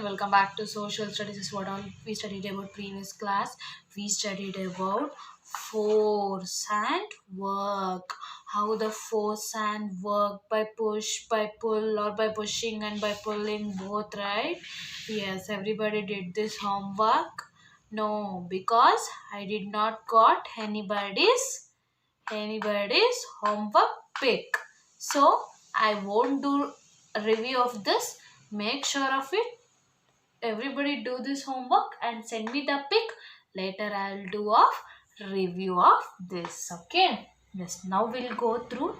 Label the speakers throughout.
Speaker 1: everyone, welcome back to social studies. This is what all we studied about previous class. We studied about force and work. How the force and work by push, by pull, or by pushing and by pulling both, right? Yes, everybody did this homework. No, because I did not got anybody's homework pick. So I won't do a review of this. Make sure of it. Everybody do this homework and send me the pic. Later I'll do a review of this. Okay. Yes. Now we'll go through.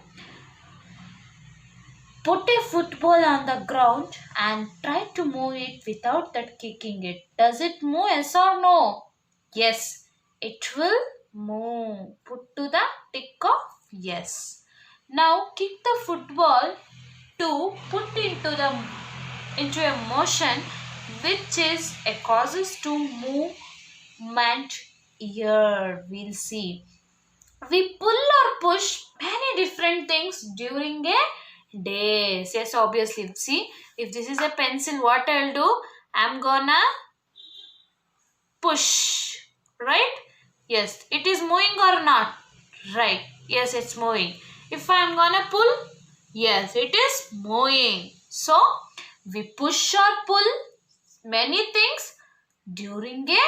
Speaker 1: Put a football on the ground and try to move it without that kicking it. Does it move? Yes or no? Yes, it will move. Put to the tick of yes. Now kick the football to put into a motion which is a causes to movement here. We'll see. We pull or push many different things during a day. Yes, obviously. See, if this is a pencil, what I'll do? I'm gonna push, right? Yes, it is moving or not? Right. Yes, it's moving. If I'm gonna pull, yes, it is moving. So, we push or pull many things during a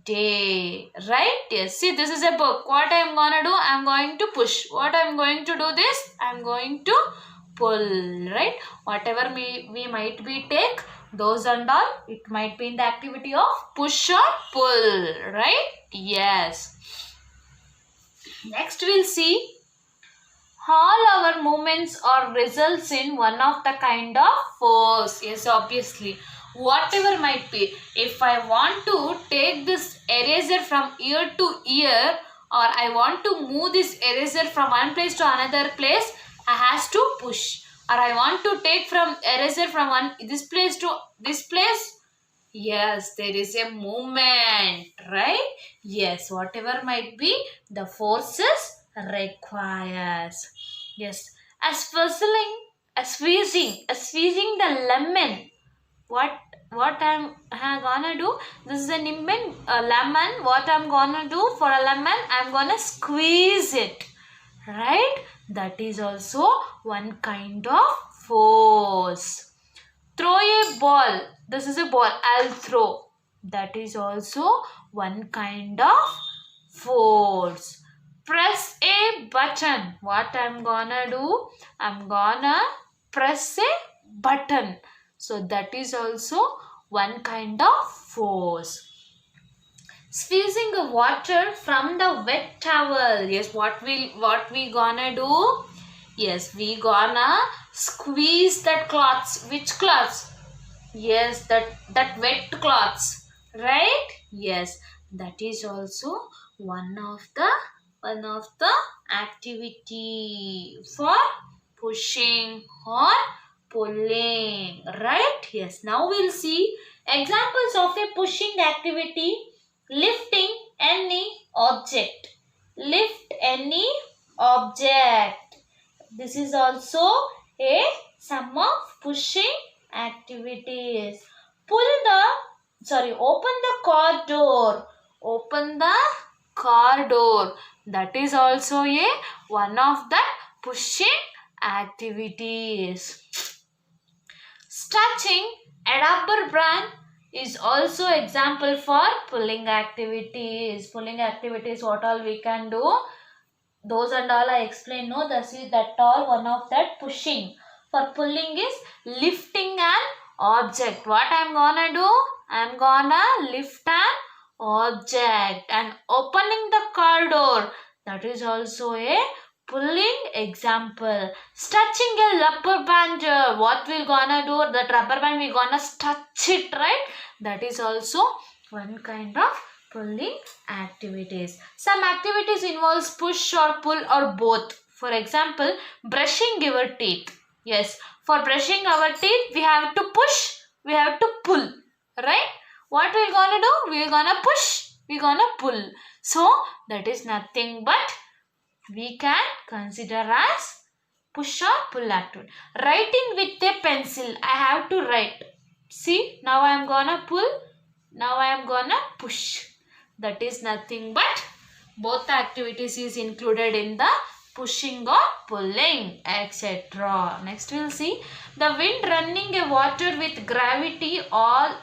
Speaker 1: day, right? Yes, see, this is a book. What I'm gonna do? I'm going to push. What I'm going to do this? I'm going to pull, right? Whatever we might be take, those and all, it might be in the activity of push or pull, right? Yes. Next we'll see all our movements or results in one of the kind of force. Yes, obviously. Whatever might be. If I want to take this eraser from ear to ear, or I want to move this eraser from one place to another place, I has to push. Or I want to take from eraser from this place to this place. Yes, there is a movement, right? Yes, whatever might be, the forces requires. Yes, as whistling, as squeezing the lemon. What I'm gonna do? This is a lemon. What I'm gonna do for a lemon? I'm gonna squeeze it, right? That is also one kind of force. Throw a ball. This is a ball. I'll throw. That is also one kind of force. Press a button. What I'm gonna do? I'm gonna press a button. So that is also one kind of force. Squeezing the water from the wet towel. Yes, what we gonna do? Yes, we gonna squeeze that cloths. Which cloths? Yes, that wet cloths. Right? Yes, that is also one of the activity for pushing or pulling. Right? Yes. Now we'll see examples of a pushing activity. Lifting any object. Lift any object. This is also a sum of pushing activities. Open the car door. Open the car door. That is also a one of the pushing activities. Stretching a rubber band is also example for pulling activities. Pulling activities, what all we can do? Those and all I explain. No, that all one of that pushing. For pulling is lifting an object. What I'm gonna do? I'm gonna lift an object. And opening the car door. That is also a pulling example. Stretching a rubber band. What we're gonna do? That rubber band we gonna stretch it, right? That is also one kind of pulling activities. Some activities involves push or pull or both. For example, brushing your teeth. Yes, for brushing our teeth, we have to push, we have to pull, right? What we're gonna do? We're gonna push, we're gonna pull. So, that is nothing but we can consider as push or pull activity. Writing with a pencil. I have to write. See, now I am gonna pull. Now I am gonna push. That is nothing but both the activities is included in the pushing or pulling, etc. Next we'll see the wind running a water with gravity all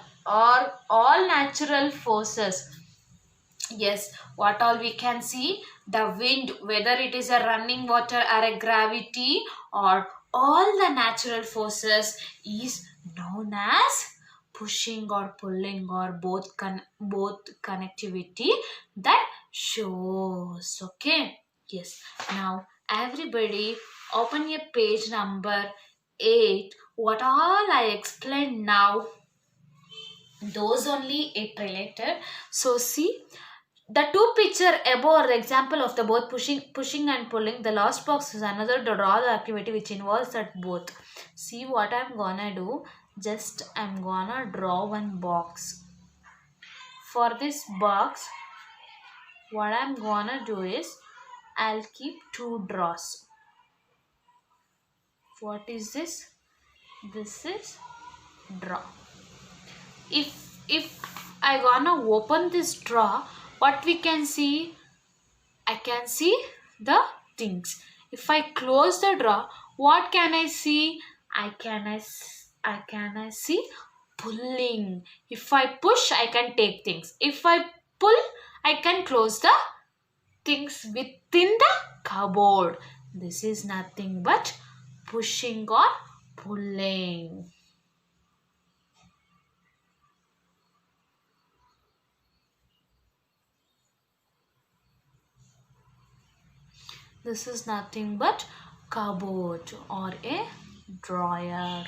Speaker 1: natural forces. Yes, what all we can see, the wind, whether it is a running water or a gravity or all the natural forces is known as pushing or pulling or both connectivity that shows. Okay, yes. Now everybody open a page number 8. What all I explained now, those only it related. So see, the two picture above are the example of the both pushing and pulling. The last box is another draw the activity which involves that both. See what I'm gonna do. Just I'm gonna draw one box. For this box, what I'm gonna do is I'll keep two draws. What is this? This is draw. If I gonna open this draw, what we can see, I can see the things. If I close the drawer, what can I see? I see pulling. If I push, I can take things. If I pull, I can close the things within the cupboard. This is nothing but pushing or pulling. This is nothing but cupboard or a drawer.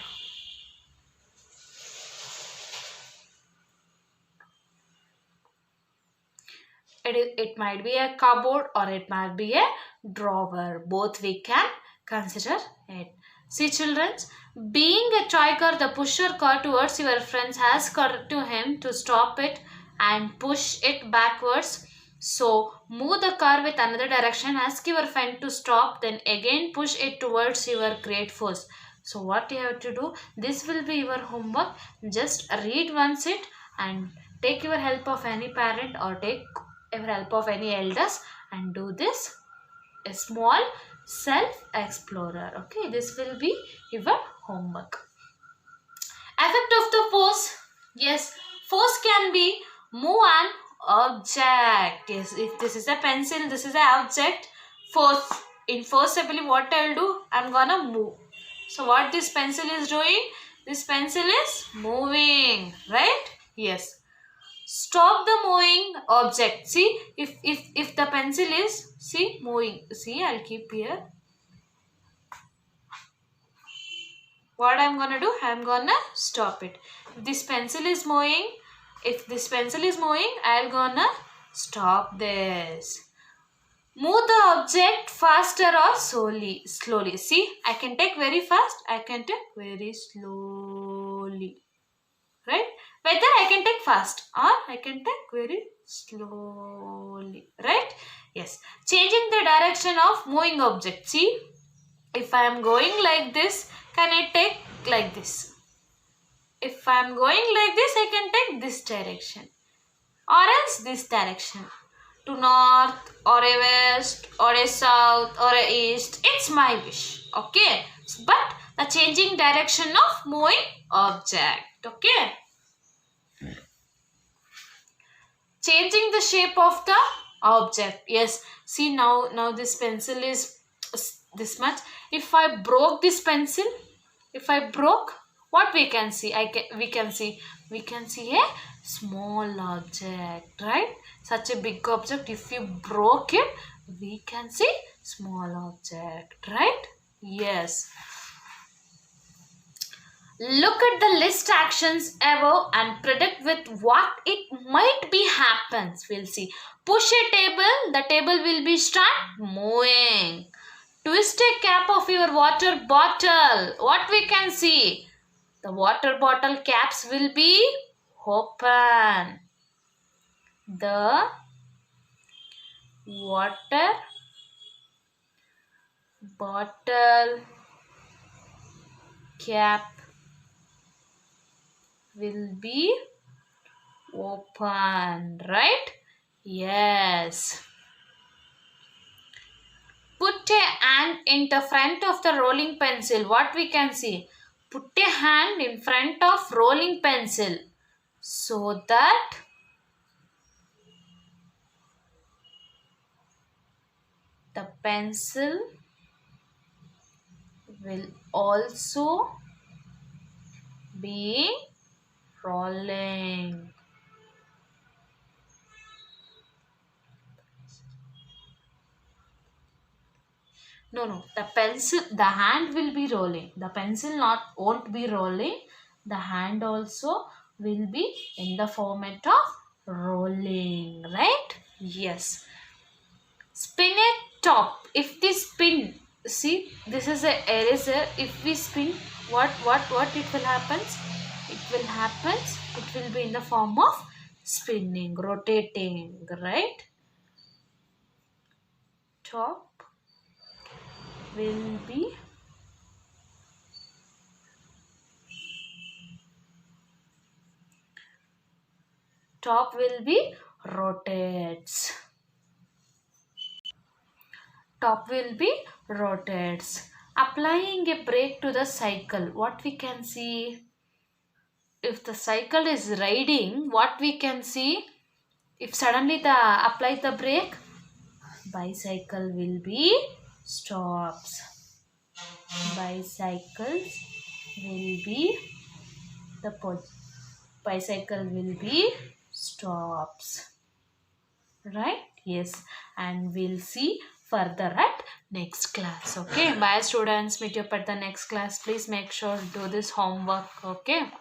Speaker 1: It might be a cupboard or it might be a drawer. Both we can consider it. See children, being a toy car, the pusher car towards your friends has car to him to stop it and push it backwards. So move the car with another direction, ask your friend to stop, then again push it towards your great force. So what you have to do, this will be your homework. Just read once it and take your help of any parent or take your help of any elders and do this a small self explorer. Okay, this will be your homework. Effect of the force. Yes, force can be move an object. Yes, if this is a pencil, this is an object. Force, in forcibly what I'll do, I'm gonna move. So what this pencil is doing, this pencil is moving, right? Yes. Stop the moving object. See, if the pencil is, see, moving. See, I'll keep here. What I'm gonna do, I'm gonna stop it. If this pencil is moving, I'll gonna stop this. Move the object faster or slowly. See, I can take very fast, I can take very slowly. Right? Whether I can take fast or I can take very slowly. Right? Yes. Changing the direction of moving object. See, if I am going like this, can I take like this? If I am going like this, I can take this direction or else this direction. To north or a west or a south or a east. It's my wish. Okay. But the changing direction of moving object. Okay. Changing the shape of the object. Yes. See now this pencil is this much. If I broke this pencil, what we can see? We can see a small object, right? Such a big object, if you broke it, we can see small object, right? Yes. Look at the list actions above and predict with what it might be happens. We'll see. Push a table, the table will be start moving. Twist a cap of your water bottle. What we can see? The water bottle caps will be open. The water bottle cap will be open, right? Yes. Put a hand in the front of the rolling pencil. What we can see? Put a hand in front of rolling pencil so that the pencil will also be rolling. No, the pencil, the hand will be rolling. The pencil won't be rolling. The hand also will be in the format of rolling, right? Yes. Spin a top. If we spin, see, this is a eraser. If we spin, what it will happen? It will happen. It will be in the form of spinning, rotating, right? Top will be rotates. Top will be rotates. Applying a brake to the cycle. What we can see? If the cycle is riding, what we can see? If suddenly the apply the brake, bicycle will be stops. Bicycles will be bicycle will be stops. Right? Yes. And we'll see further at next class. Okay. Bye students. Meet you up at the next class. Please make sure to do this homework. Okay.